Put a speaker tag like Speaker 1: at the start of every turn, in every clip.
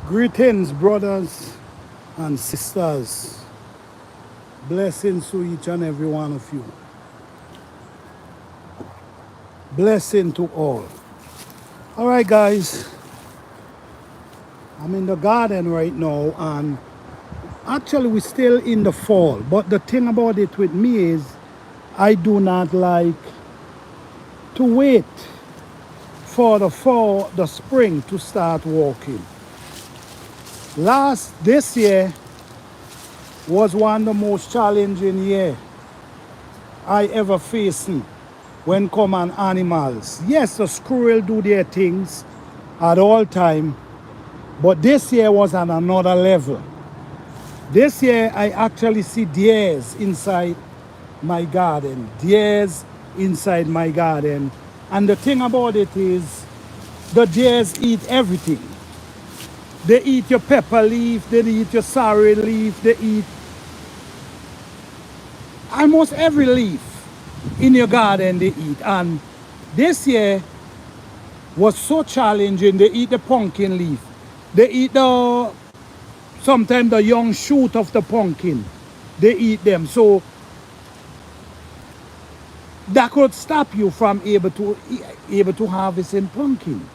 Speaker 1: Greetings, brothers and sisters. Blessings to each and every one of you. Blessing to all. All right, guys. I'm in the garden right now, and actually, we're still in the fall. But the thing about it with me is, I do not like to wait for the fall, the spring to start walking. This year was one of the most challenging year I ever faced when come on animals. Yes, the squirrel do their things at all time, but this year was on another level. This year I actually see deers inside my garden, deers inside my garden. And the thing about it is, the deers eat everything. They eat your pepper leaf, they eat your sorry leaf, they eat almost every leaf in your garden they eat. And this year was so challenging. They eat the pumpkin leaf. They eat sometimes the young shoot of the pumpkin. They eat them. So that could stop you from able to harvest in pumpkin,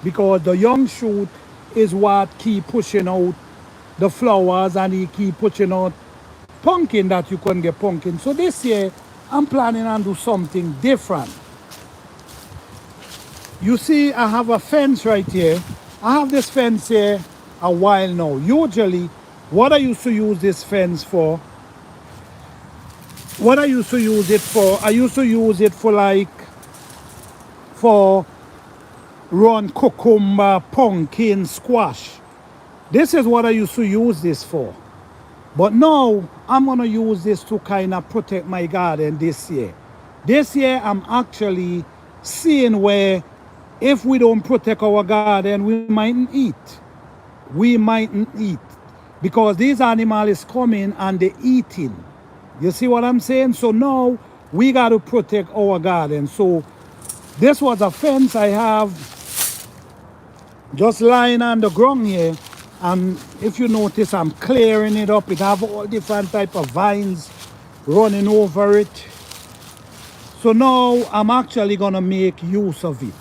Speaker 1: because the young shoot is what keep pushing out the flowers, and he keep pushing out pumpkin that you can get pumpkin. So this year I'm planning on do something different. You see, I have a fence right here. I have this fence here a while now. Usually, what I used to use this fence for, I used to use it for run cucumber, pumpkin, squash. This is what I used to use this for. But now, I'm going to use this to kind of protect my garden this year. This year, I'm actually seeing where if we don't protect our garden, we mightn't eat. We mightn't eat. Because these animals is coming and they're eating. You see what I'm saying? So now, we got to protect our garden. So, this was a fence I have just lying on the ground here. And if you notice, I'm clearing it up. It have all different type of vines running over it. So now I'm actually gonna make use of it.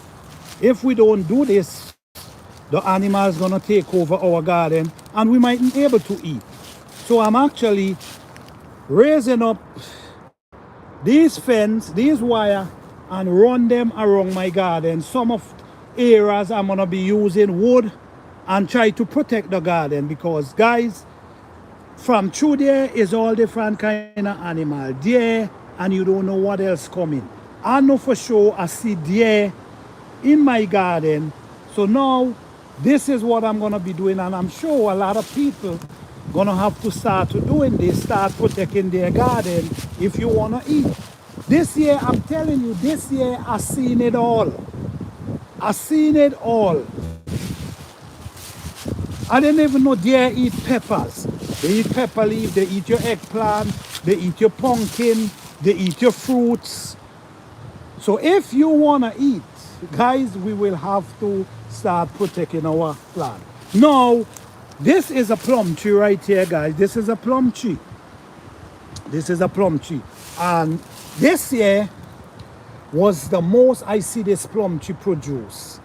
Speaker 1: If we don't do this, the animals gonna take over our garden and we mightn't be able to eat. So I'm actually raising up these fence, these wire, and run them around my garden. Some of areas I'm gonna be using wood and try to protect the garden, because guys, from through there is all different kind of animal. Deer, and you don't know what else coming. I know for sure I see deer in my garden. So now this is what I'm gonna be doing, and I'm sure a lot of people gonna have to start doing this, start protecting their garden if you wanna eat. This year, I'm telling you, this year I seen it all. I seen it all. I didn't even know deer eat peppers. They eat pepper leaf, they eat your eggplant, they eat your pumpkin, they eat your fruits. So if you wanna eat, guys, we will have to start protecting our plant. Now, this is a plum tree right here, guys. This is a plum tree. This is a plum tree. And this year was the most I see this plum tree produce.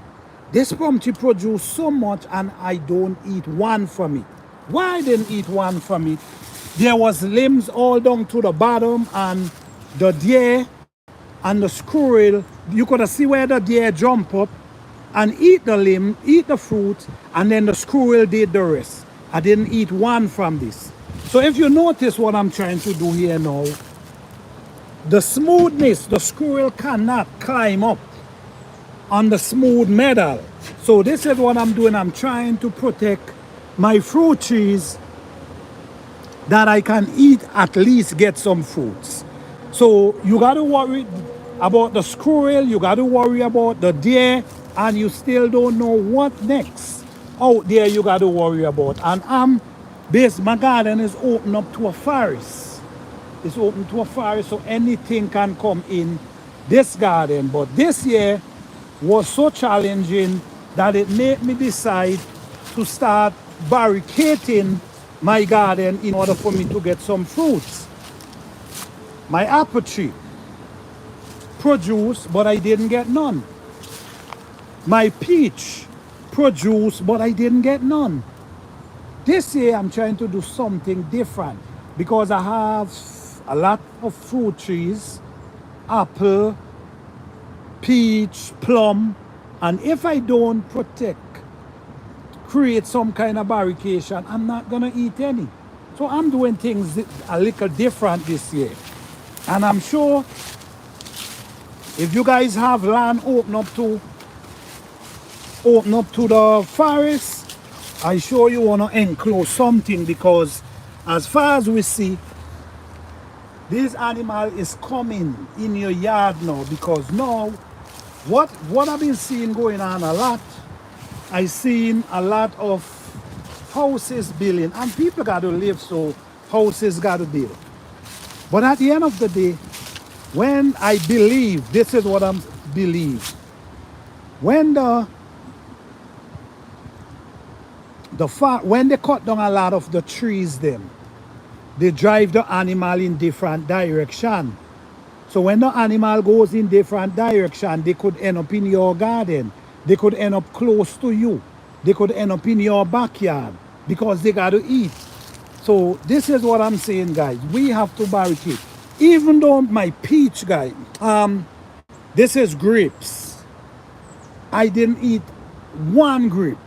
Speaker 1: This plum tree produced so much, and I don't eat one from it. Why I didn't eat one from it? There was limbs all down to the bottom, and the deer and the squirrel, you could see where the deer jump up and eat the limb, eat the fruit, and then the squirrel did the rest. I didn't eat one from this. So if you notice what I'm trying to do here now, the smoothness, the squirrel cannot climb up on the smooth metal. So this is what I'm doing. I'm trying to protect my fruit trees that I can eat, at least get some fruits. So you got to worry about the squirrel, you got to worry about the deer, and you still don't know what next out there you got to worry about. And my garden is open up to a forest. It's open to a forest, so anything can come in this garden. But this year was so challenging that it made me decide to start barricading my garden in order for me to get some fruits. My apple tree produced, but I didn't get none. My peach produced, but I didn't get none. This year I'm trying to do something different because I have a lot of fruit trees, apple, peach, plum, and if I don't create some kind of barricade, I'm not gonna eat any. So I'm doing things a little different this year. And I'm sure if you guys have land open up to the forest, I'm sure you wanna enclose something because as far as we see, this animal is coming in your yard now because now what I've been seeing going on a lot, I seen a lot of houses building and people got to live, so houses got to build. But at the end of the day, when I believe, this is what I believe, when when they cut down a lot of the trees them, they drive the animal in different direction. So when the animal goes in different direction, they could end up in your garden. They could end up close to you. They could end up in your backyard because they got to eat. So this is what I'm saying, guys. We have to barricade. Even though my peach, guys, this is grapes. I didn't eat one grape.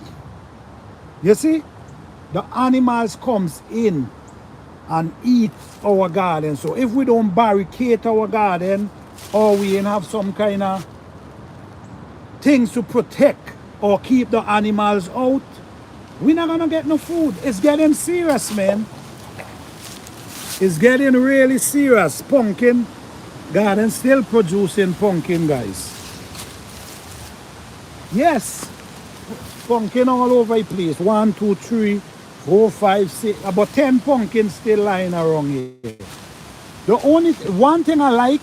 Speaker 1: You see, the animals comes in and eat our garden. So if we don't barricade our garden or we ain't have some kind of things to protect or keep the animals out, we're not gonna get no food. It's getting serious, man. It's getting really serious. Pumpkin garden still producing pumpkin, guys. Yes, pumpkin all over the place. 1, 2, 3, 4, 5, 6, about 10 pumpkins still lying around here. The only one thing I like,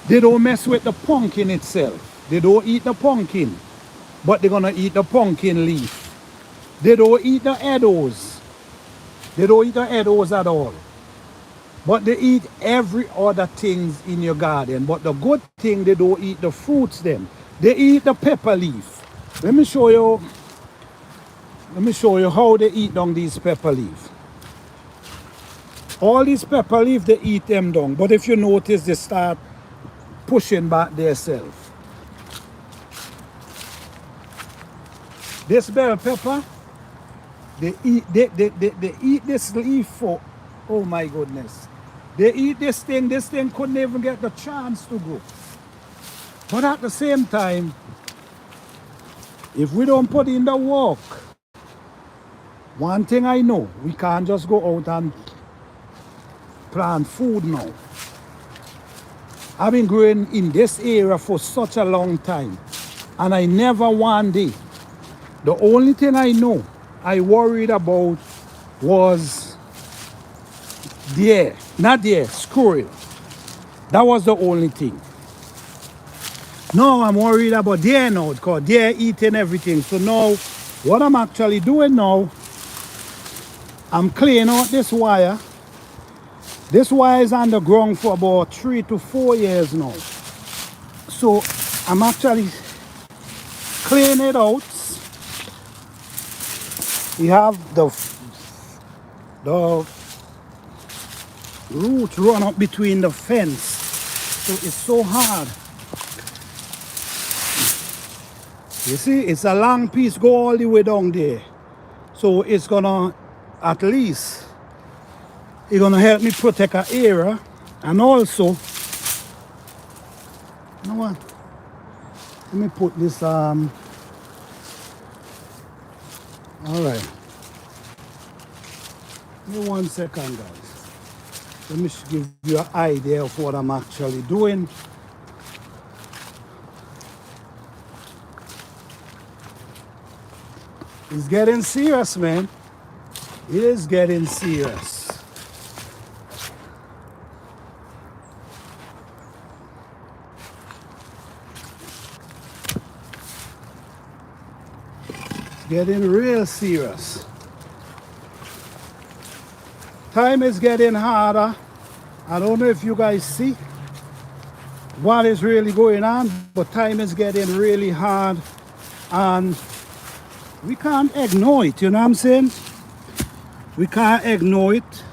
Speaker 1: they don't mess with the pumpkin itself. They don't eat the pumpkin, but they're gonna eat the pumpkin leaf. They don't eat the edibles. They don't eat the edibles at all. But they eat every other things in your garden. But the good thing, they don't eat the fruits them. They eat the pepper leaf. Let me show you how they eat down these pepper leaf. All these pepper leaf, they eat them down. But if you notice, they start pushing back themselves. This bell pepper, they eat this leaf for, oh my goodness. They eat this thing couldn't even get the chance to grow. But at the same time, if we don't put in the work, one thing I know, we can't just go out and plant food now. I've been growing in this area for such a long time, and I never one day, the only thing I know I worried about was deer, not deer, squirrel. That was the only thing. Now I'm worried about deer now because deer eating everything. So now what I'm actually doing now, I'm cleaning out this wire. This wire is on the ground for about 3 to 4 years now. So I'm actually cleaning it out. We have the roots run up between the fence. So it's so hard. You see, it's a long piece, go all the way down there. So it's gonna, at least, it's gonna help me protect an area. And also, you know what? Let me put this, all right. Give me 1 second, guys. Let me give you an idea of what I'm actually doing. It's getting serious, man. It is getting serious. Getting real serious. Time is getting harder. I don't know if you guys see what is really going on, but time is getting really hard and we can't ignore it, you know what I'm saying? We can't ignore it.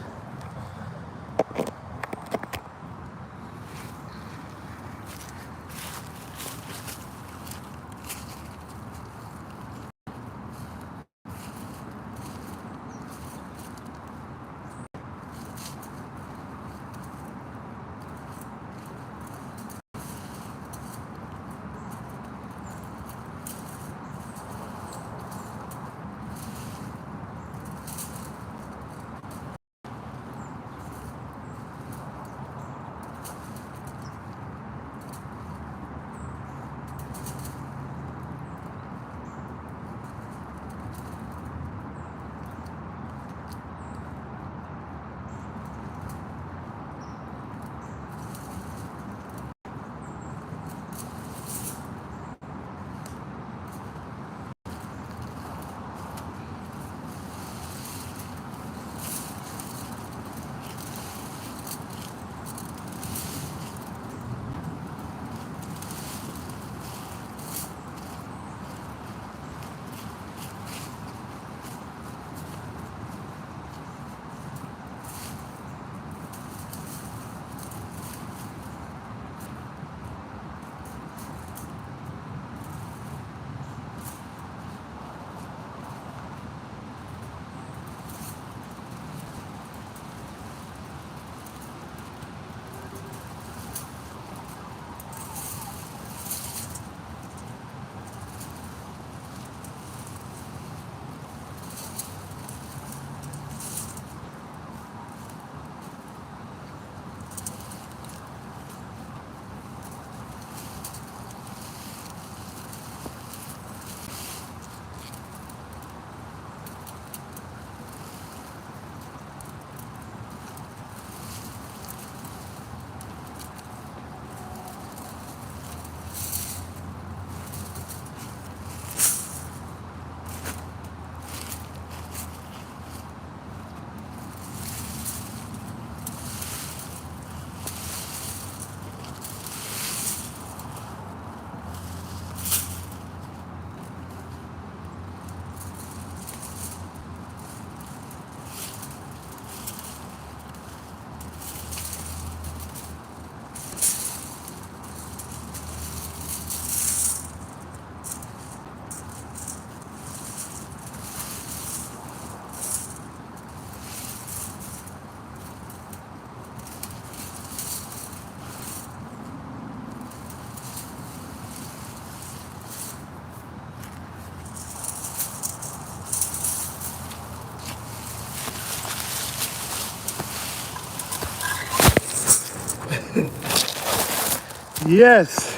Speaker 1: Yes.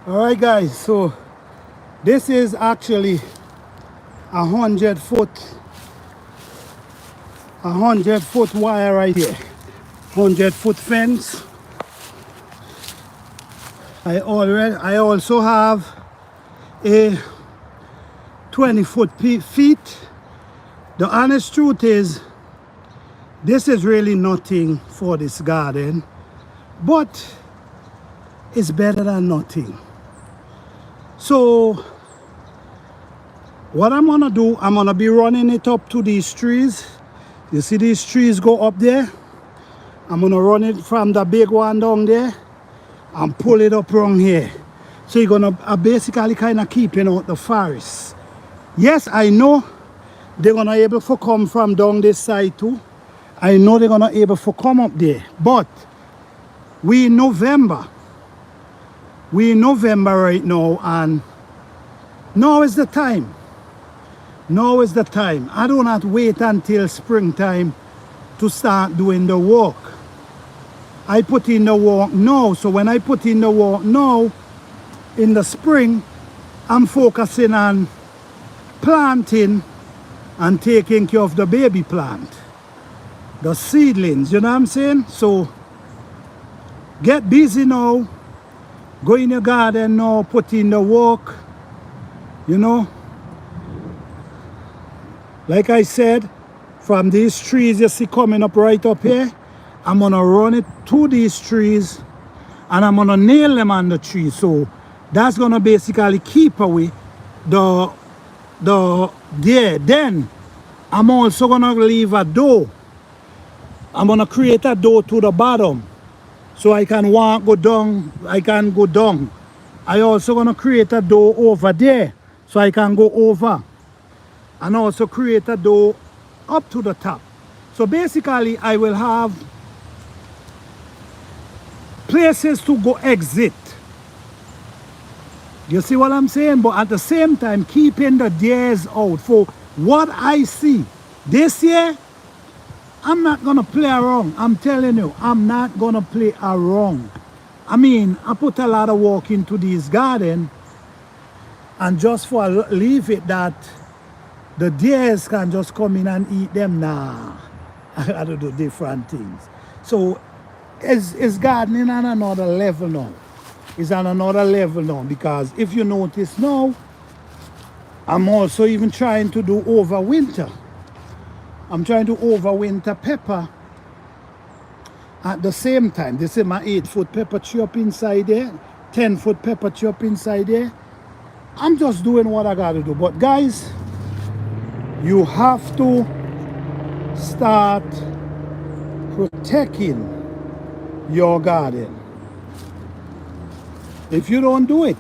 Speaker 1: All right, guys. So this is actually 100 foot wire right here. 100-foot fence. I also have a 20-foot feet. The honest truth is, this is really nothing for this garden, but it's better than nothing. So what I'm gonna do, I'm gonna be running it up to these trees. You see these trees go up there? I'm gonna run it from the big one down there and pull it up around here. So you're gonna basically kind of keeping out the forest. Yes, I know they're gonna able to come from down this side too. I know they're gonna able to come up there, but we in November. We in November right now, and now is the time. Now is the time. I do not wait until springtime to start doing the work. I put in the work now. So when I put in the work now, in the spring, I'm focusing on planting and taking care of the baby plant, the seedlings, you know what I'm saying? So get busy now. Go in your garden now, put in the work, you know. Like I said, from these trees you see coming up right up here, I'm gonna run it to these trees and I'm gonna nail them on the tree. So that's gonna basically keep away the deer. Then I'm also gonna leave a door. I'm gonna create a door to the bottom so I can go down. I can go down. I also gonna create a door over there so I can go over, and also create a door up to the top. So basically I will have places to go exit. You see what I'm saying? But at the same time, keeping the deers out. For what I see this year, I'm not gonna play around. I'm telling you, I'm not gonna play around. I mean, I put a lot of work into this garden, and just for leave it that the deers can just come in and eat them. Nah, I gotta do different things. So it's gardening on another level now. It's on another level now, because if you notice now, I'm also even trying to do overwinter. I'm trying to overwinter pepper at the same time. This is my 8-foot pepper tree up inside there, 10-foot pepper tree up inside there. I'm just doing what I gotta do. But guys, you have to start protecting your garden. If you don't do it,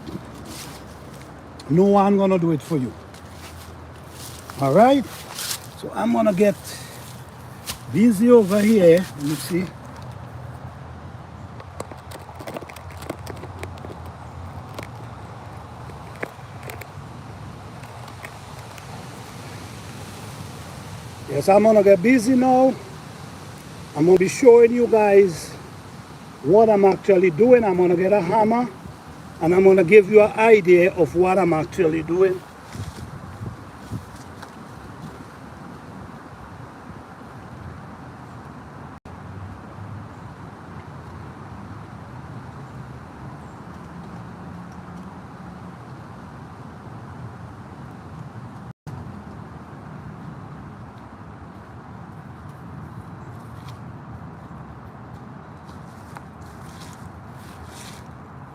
Speaker 1: no one gonna do it for you. All right? So I'm gonna get busy over here. Let me see. Yes, I'm gonna get busy now. I'm gonna be showing you guys what I'm actually doing. I'm gonna get a hammer and I'm gonna give you an idea of what I'm actually doing.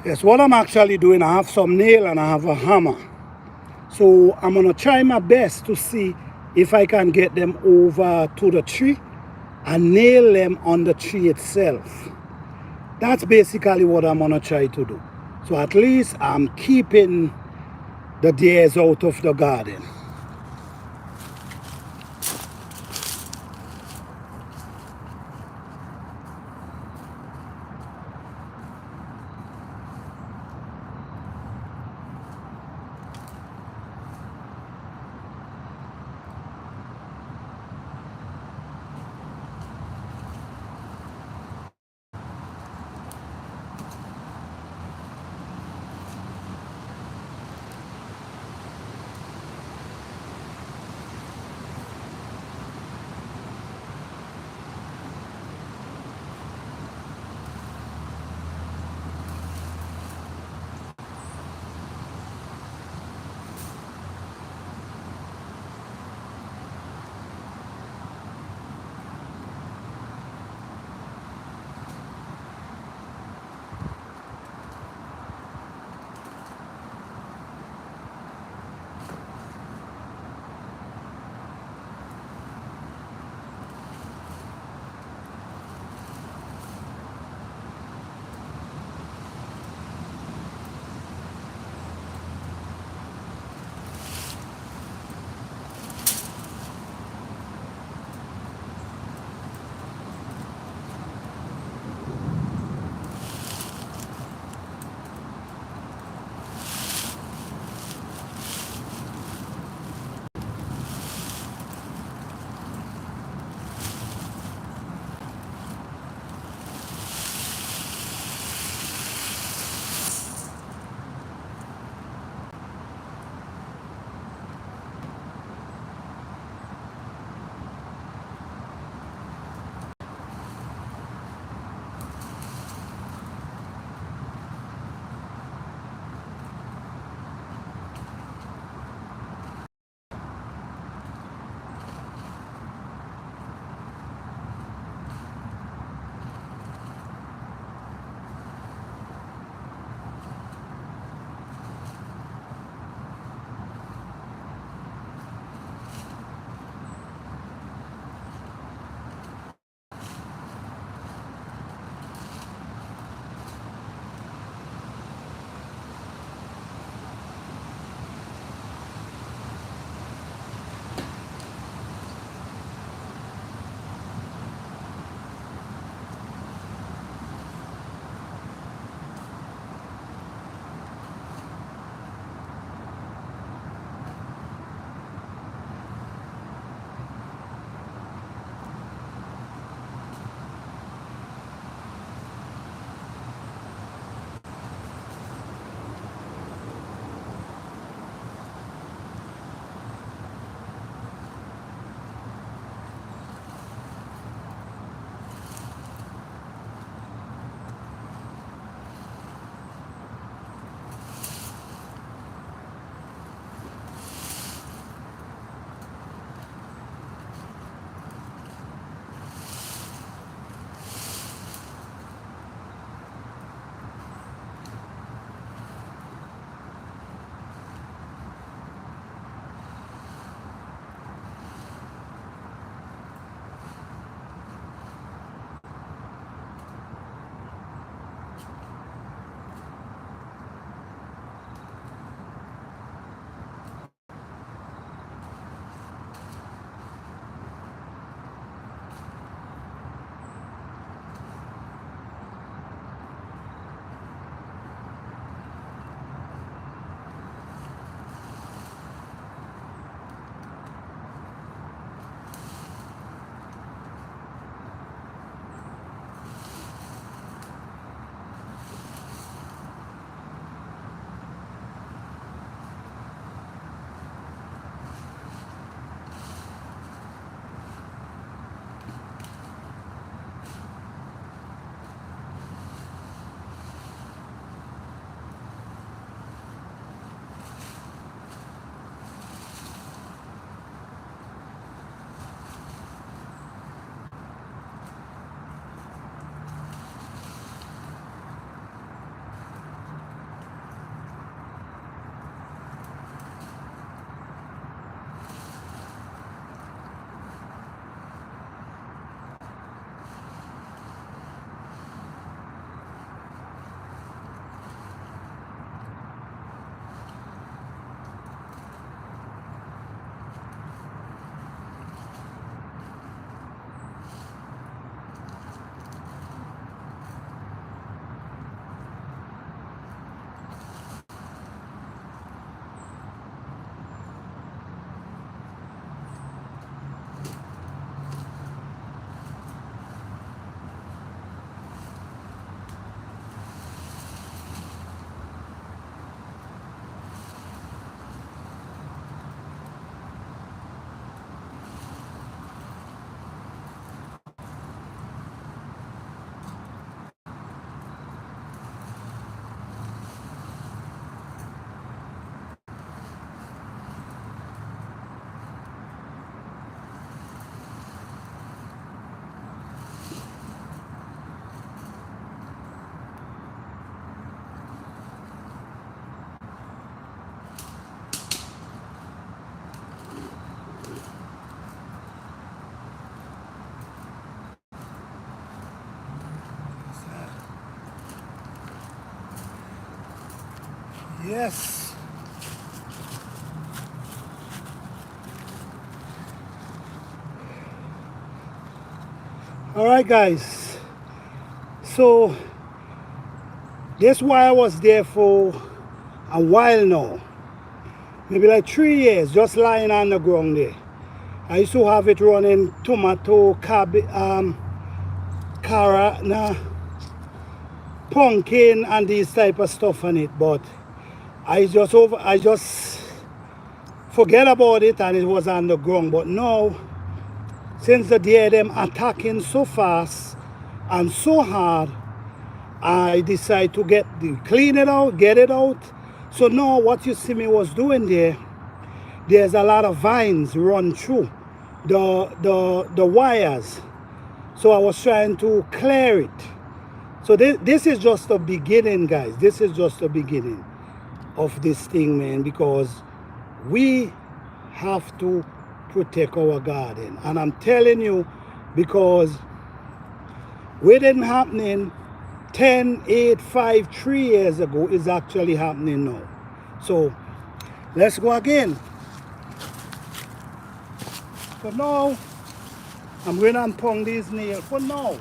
Speaker 1: Yes, what I'm actually doing, I have some nail and I have a hammer. So I'm gonna try my best to see if I can get them over to the tree and nail them on the tree itself. That's basically what I'm gonna try to do. So at least I'm keeping the deers out of the garden. Yes. All right, guys. So that's why I was there for a while now. Maybe like 3 years, just lying on the ground there. I used to have it running tomato, carrot, pumpkin, and these type of stuff on it. But I just forget about it, and it was on the ground. But now, since the day them attacking so fast and so hard, I decide to clean it out, get it out. So now what you see me was doing there's a lot of vines run through the wires. So I was trying to clear it. So this is just the beginning, guys. This is just the beginning of this thing, man, because we have to protect our garden. And I'm telling you, because what didn't happening 10, 8, 5, 3 years ago is actually happening now. So let's go again. For now, I'm going to unpong these nails. For now.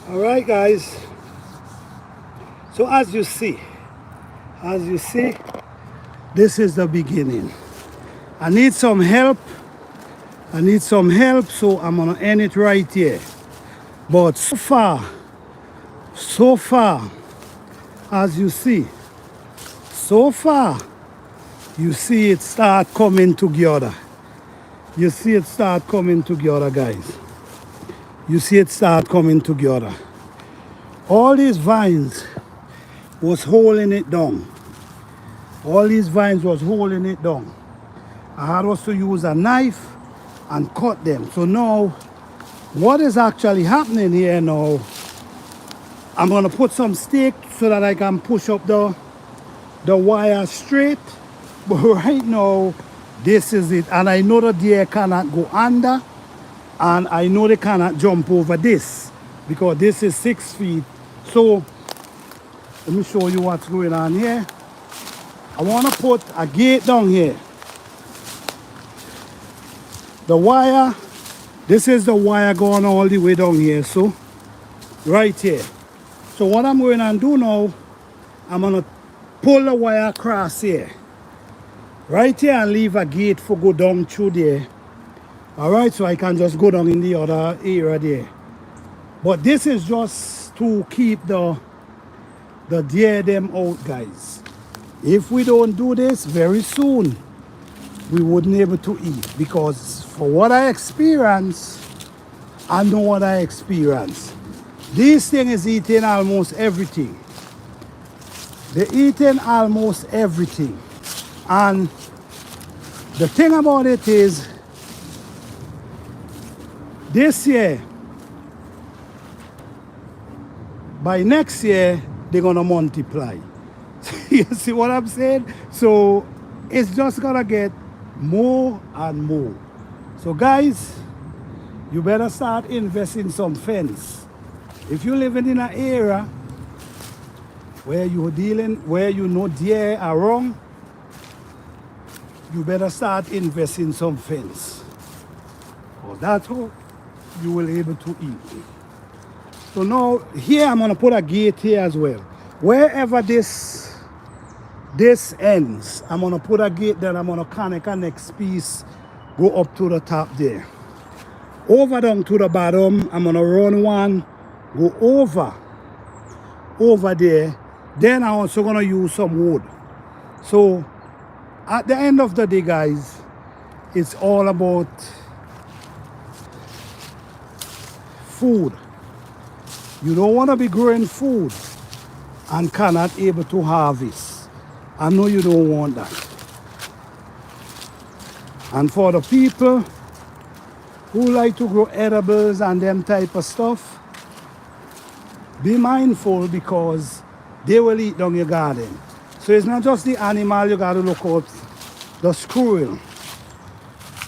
Speaker 1: All right, guys. So as you see, this is the beginning. I need some help. So I'm gonna end it right here. But so far, as you see, you see it start coming together. You see it start coming together, guys. You see it start coming together. All these vines was holding it down. All these vines was holding it down. I had was to use a knife and cut them. So now, what is actually happening here now, I'm gonna put some stake so that I can push up the wire straight. But right now, this is it. And I know the deer cannot go under, and I know they cannot jump over this because this is 6 feet. So let me show you what's going on here. I want to put a gate down here. The wire, this is the wire going all the way down here, so right here. So what I'm going to do now, I'm going to pull the wire across here. Right here, and leave a gate for go down through there. All right, so I can just go down in the other area there. But this is just to keep the deer them out, guys. If we don't do this very soon, we wouldn't be able to eat, because for what I experience, I know what I experience. This thing is eating almost everything. They're eating almost everything. And the thing about it is, this year, by next year, they're gonna multiply. You see what I'm saying? So it's just gonna get more and more. So guys, you better start investing some fence. If you're living in an area where you know deer are wrong, you better start investing some fence. Because that's how you will be able to eat. So now here I'm gonna put a gate here as well. Wherever this ends, I'm gonna put a gate, then I'm gonna connect a next piece, go up to the top there. Over down to the bottom, I'm gonna run one, go over there. Then I'm also gonna use some wood. So at the end of the day, guys, it's all about food. You don't want to be growing food and cannot able to harvest. I know you don't want that. And for the people who like to grow edibles and them type of stuff, be mindful, because they will eat down your garden. So it's not just the animal you got to look out, the squirrel.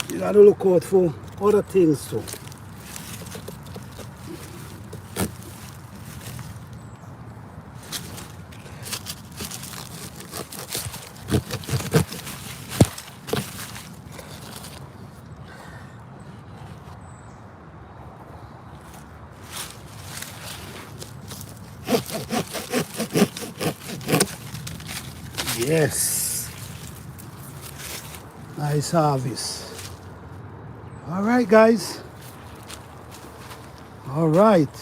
Speaker 1: You got to look out for other things too. Yes. Nice harvest. All right, guys. All right.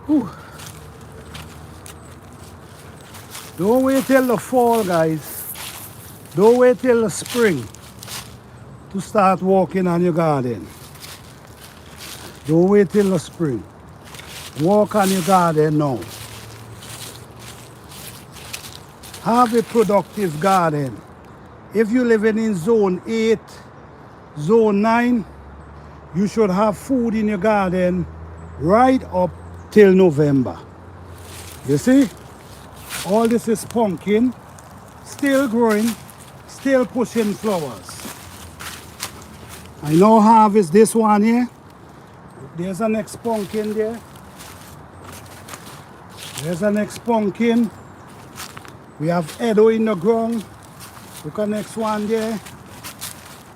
Speaker 1: Whew. Don't wait till the fall, guys. Don't wait till the spring to start working on your garden. Don't wait till the spring. Work on your garden now. Have a productive garden. If you're living in zone 8, zone 9, you should have food in your garden right up till November. You see? All this is pumpkin, still growing, still pushing flowers. I now harvest this one here. There's a next pumpkin there. There's a next pumpkin. We have Edo in the ground. Look at next one there.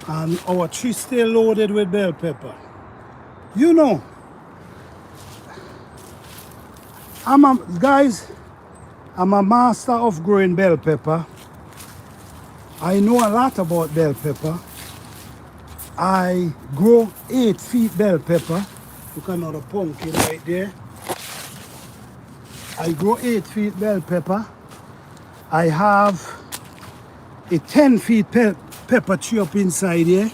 Speaker 1: And our tree still loaded with bell pepper. You know, Guys, I'm a master of growing bell pepper. I know a lot about bell pepper. I grow 8 feet bell pepper. Look at another pumpkin right there. I grow 8 feet bell pepper. I have a 10 feet pepper tree up inside here.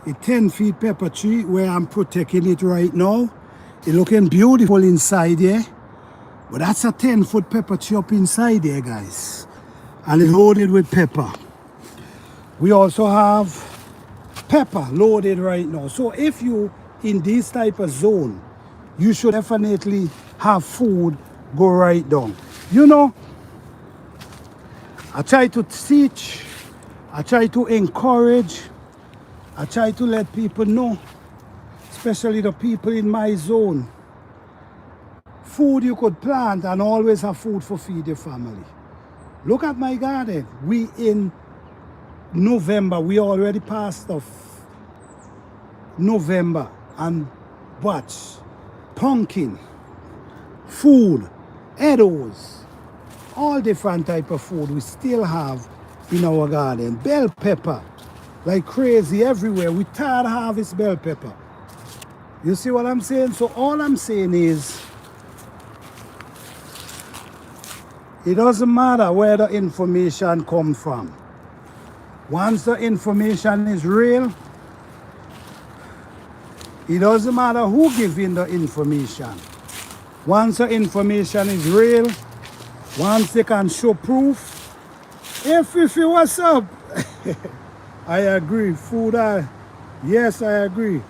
Speaker 1: A 10 feet pepper tree where I'm protecting it right now. It's looking beautiful inside here. But that's a 10-foot pepper tree up inside there, guys. And it's loaded with pepper. We also have pepper loaded right now. So if you in this type of zone, you should definitely have food go right down. You know, I try to teach, I try to encourage, I try to let people know, especially the people in my zone, food you could plant and always have food for feed your family. Look at my garden. We in November, we already passed off November, and watch, pumpkin, food, edibles, all different type of food we still have in our garden. Bell pepper, like crazy everywhere. We tired of harvest bell pepper. You see what I'm saying? So all I'm saying is, it doesn't matter where the information comes from. Once the information is real, it doesn't matter who giving the information. Once the information is real, once they can show proof, if what's up? I agree. Yes, I agree.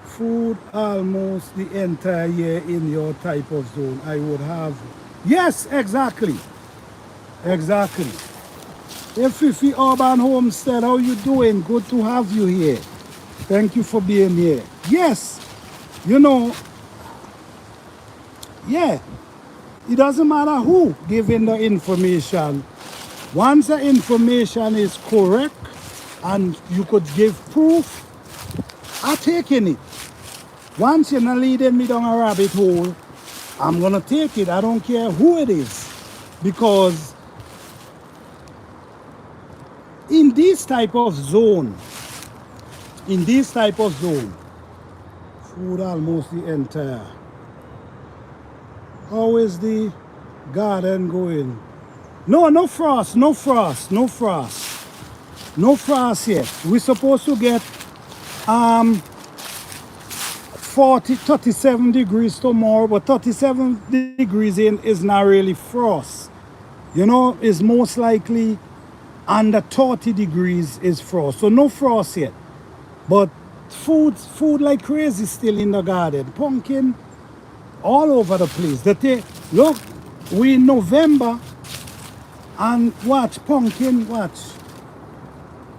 Speaker 1: Food almost the entire year in your type of zone. I would have. Yes, exactly. Exactly. If Urban Homestead, how you doing? Good to have you here. Thank you for being here. Yes, you know, yeah, it doesn't matter who giving the information. Once the information is correct and you could give proof, I'm taking it. Once you're not leading me down a rabbit hole, I'm gonna take it. I don't care who it is. Because in this type of zone, food almost the entire. How is the garden going? No frost yet. We're supposed to get 37 degrees tomorrow, but 37 degrees in is not really frost. You know, it's most likely under 30 degrees is frost. So no frost yet. But food like crazy still in the garden. Pumpkin all over the place. Look, we in November and watch pumpkin,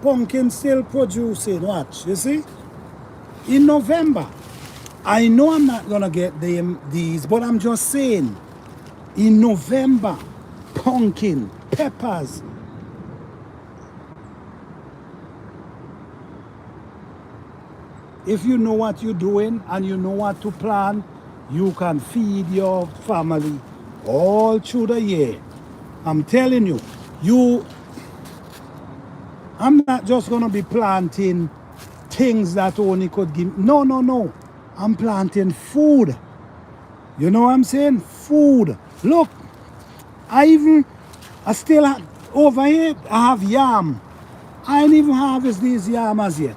Speaker 1: Pumpkin still producing, watch, you see? In November. I know I'm not gonna get these, but I'm just saying, in November, pumpkin, peppers. If you know what you're doing and you know what to plant, you can feed your family all through the year. I'm telling you, I'm not just gonna be planting things that only could give. No. I'm planting food. You know what I'm saying? Food. Look, I still have, over here, I have yam. I ain't even harvest these yam as yet.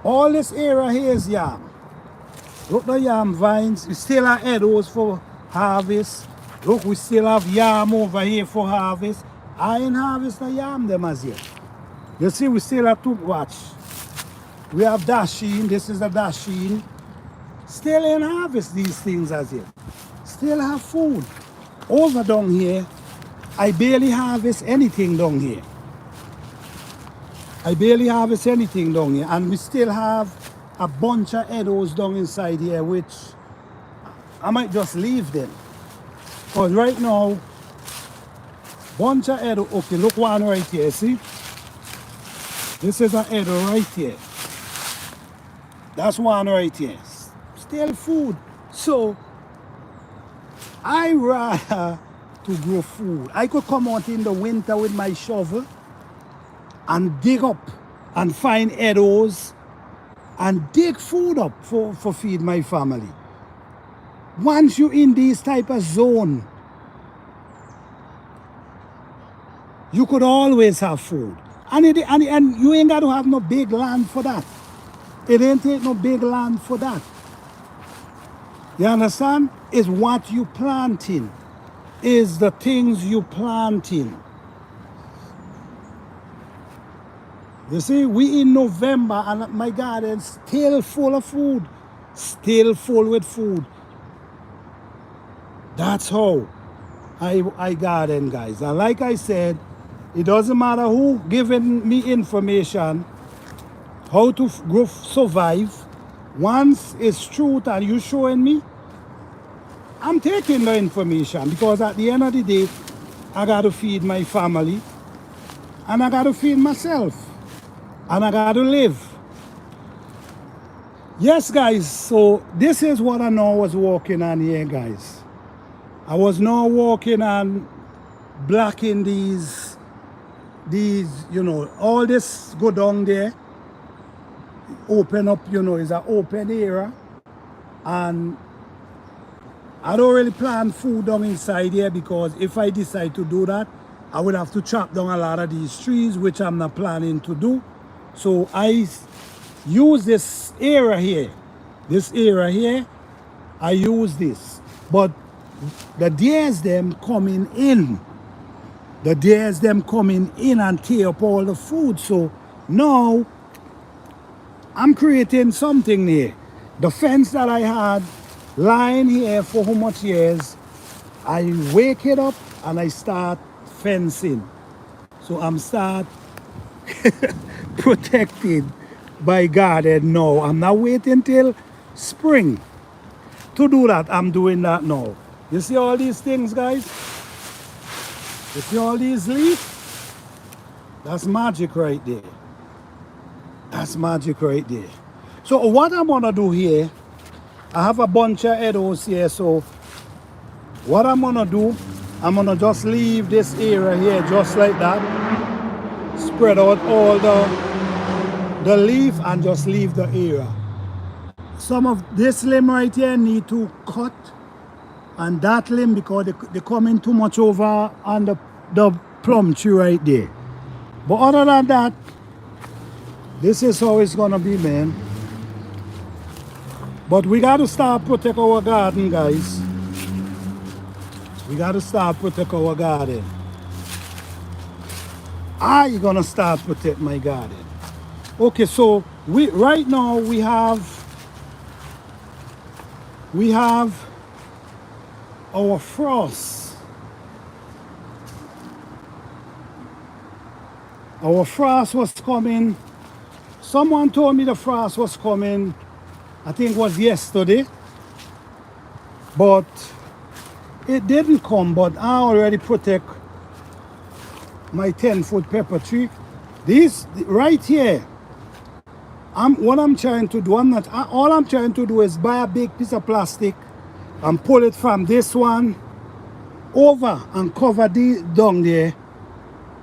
Speaker 1: All this area here is yam. Look, the yam vines. We still have edibles for harvest. Look, we still have yam over here for harvest. I ain't harvest the yam them as yet. You see, we still have to watch. We have dasheen. This is the dasheen. Still ain't harvest these things as yet. Still have food. Over down here, I barely harvest anything down here. And we still have a bunch of edibles down inside here, which I might just leave them. Because right now, bunch of edibles. Okay, look one right here, see? This is an edible right here. That's one right here. Still food. So I rather to grow food. I could come out in the winter with my shovel and dig up and find meadows and dig food up for feed my family. Once you in this type of zone, you could always have food. And you ain't got to have no big land for that. It ain't take no big land for that. You understand? It's what you planting. Is the things you planting. You see, we in November and my garden's still full of food. Still full with food. That's how I garden, guys. And like I said, it doesn't matter who giving me information, how to survive. Once it's truth and you showing me, I'm taking the information because at the end of the day, I got to feed my family and I got to feed myself and I got to live. Yes, guys, so this is what I know I was working on here, guys. I was now working on blocking these, you know, all this go down there, open up, you know, is an open area. And I don't really plant food down inside here because if I decide to do that, I will have to chop down a lot of these trees, which I'm not planning to do. So I use this area here. This area here, I use this. But the deers them coming in. The deers them coming in and tear up all the food. So now I'm creating something here. The fence that I had lying here for how much years, I wake it up and I start fencing. So I'm start protected by garden now. I'm not waiting till spring to do that. I'm doing that now. You see all these things, guys? You see all these leaves? That's magic right there. That's magic right there. So what I'm gonna do here, I have a bunch of meadows here, so what I'm gonna do, I'm gonna just leave this area here just like that. Spread out all the leaf and just leave the area. Some of this limb right here need to cut, and that limb because they come in too much over on the plum tree right there. But other than that, this is how it's gonna be, man. But we gotta start protect our garden, guys. We gotta start protect our garden. I gonna start protect my garden. Okay, so right now we have our frost. Our frost was coming. Someone told me the frost was coming, I think it was yesterday, but it didn't come. But I already protect my 10-foot pepper tree. This right here, what I'm trying to do, all I'm trying to do is buy a big piece of plastic and pull it from this one over and cover the down there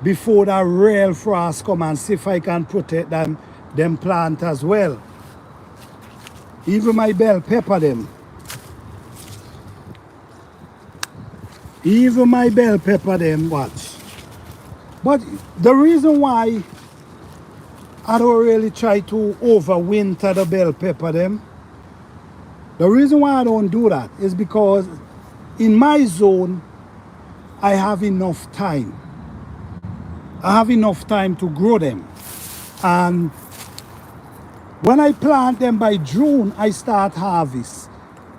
Speaker 1: before the real frost come, and see if I can protect them plant as well. Even my bell pepper them. Even my bell pepper them, watch. But the reason why I don't really try to overwinter the bell pepper them, the reason why I don't do that is because in my zone, I have enough time. I have enough time to grow them. And when I plant them by June, I start harvest.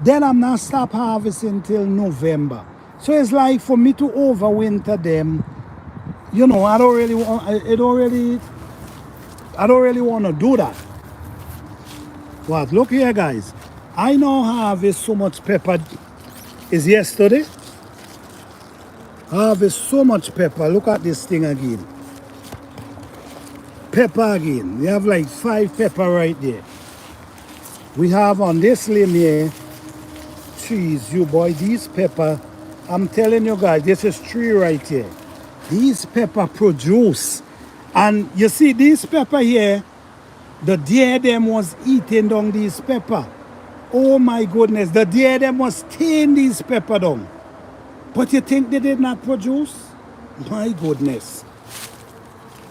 Speaker 1: Then I'm not stop harvesting till November. So it's like for me to overwinter them, you know, I don't really want to do that. What? Look here, guys. I now harvest so much pepper. Is yesterday? Harvest so much pepper. Look at this thing again. Pepper again. We have like 5 pepper right there. We have on this limb here trees, you boy, these pepper, I'm telling you guys, this is tree right here. These pepper produce. And you see these pepper here, the deer them was eating down these pepper. Oh my goodness, the deer them was tearing these pepper down. But you think they did not produce? My goodness.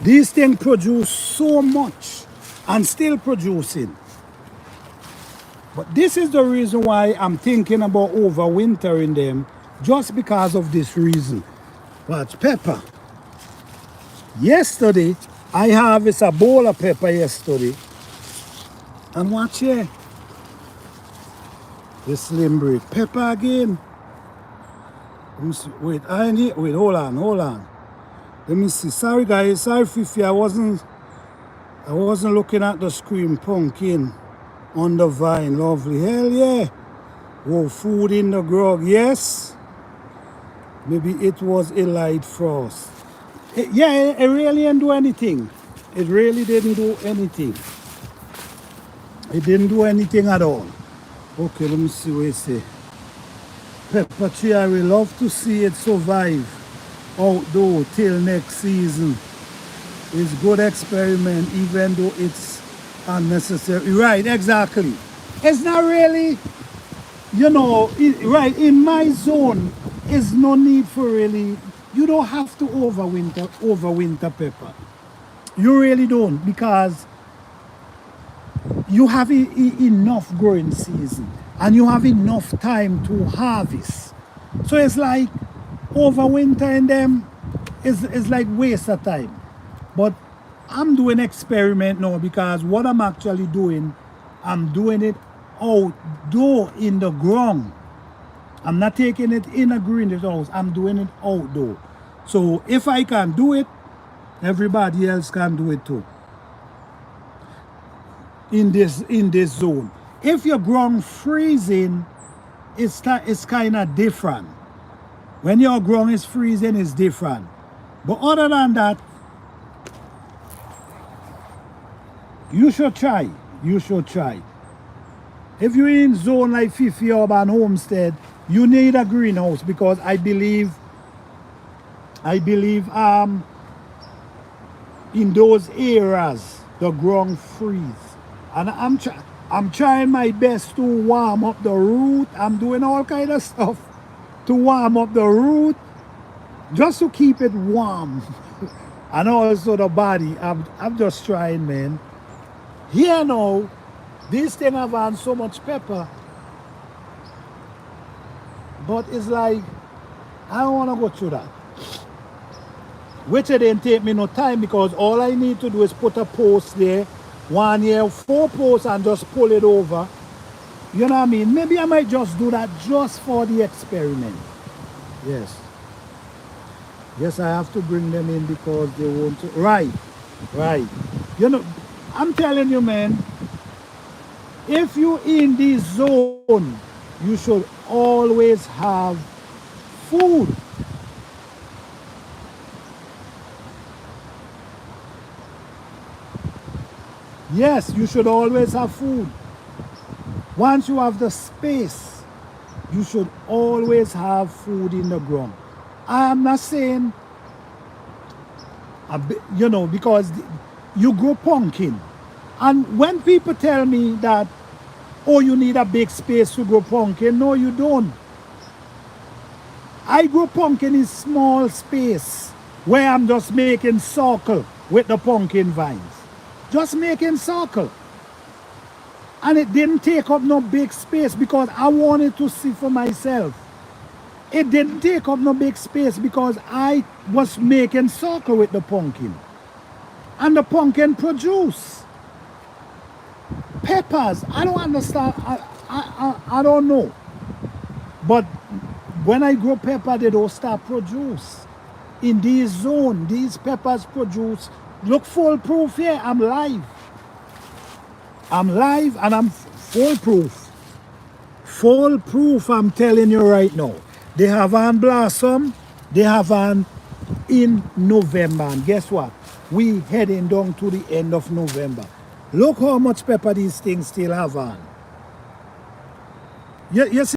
Speaker 1: These things produce so much and still producing. But this is the reason why I'm thinking about overwintering them, just because of this reason. Watch, pepper. Yesterday, I harvested a bowl of pepper yesterday. And watch here. The slim breed. Pepper again. Let me see. Wait, hold on. Let me see. Sorry guys, sorry Fifi, I wasn't looking at the screen. Pumpkin on the vine, lovely. Hell yeah. Whoa, food in the grog, yes. Maybe it was a light frost. It really didn't do anything. It really didn't do anything. It didn't do anything at all. Okay, let me see what it say. Pepper tree, I will love to see it survive outdoor till next season. It's good experiment, even though it's unnecessary. Right, exactly. It's not really, right, in my zone, there's no need for really, you don't have to overwinter pepper. You really don't, because you have enough growing season and you have enough time to harvest. So it's like overwintering them is like waste of time. But I'm doing experiment now, because what I'm actually doing, I'm doing it outdoor in the ground. I'm not taking it in a greenhouse, I'm doing it outdoor. So if I can do it, everybody else can do it too. In this zone. If your ground freezing, it's kind of different. When your ground is freezing, it's different. But other than that, you should try. You should try. If you're in zone like Fifi Urban Homestead, you need a greenhouse, because I believe in those areas the ground freeze. And I'm trying my best to warm up the root. I'm doing all kind of stuff to warm up the root, just to keep it warm. And also the body. I'm just trying, man. Here now, this thing have had so much pepper, but it's like, I don't want to go through that. Which it didn't take me no time, because all I need to do is put a post there, 1 year, 4 posts, and just pull it over. You know what I mean? Maybe I might just do that just for the experiment. Yes. Yes, I have to bring them in because they want to. Right. I'm telling you, man, if you're in this zone, you should always have food. Yes, you should always have food. Once you have the space, you should always have food in the ground. I'm not saying, because you grow pumpkin. And when people tell me that, oh, you need a big space to grow pumpkin, no, you don't. I grow pumpkin in small space, where I'm just making circle with the pumpkin vines. Just making circle. And it didn't take up no big space, because I wanted to see for myself. It didn't take up no big space, because I was making circle with the pumpkin. And the pumpkin produce. Peppers, I don't understand. I don't know. But when I grow pepper, they don't start produce. In this zone, these peppers produce. Look, foolproof here. I'm live. I'm live and I'm foolproof. Foolproof, I'm telling you right now. They have on blossom. They have on in November. And guess what? We heading down to the end of November. Look how much pepper these things still have on. You see?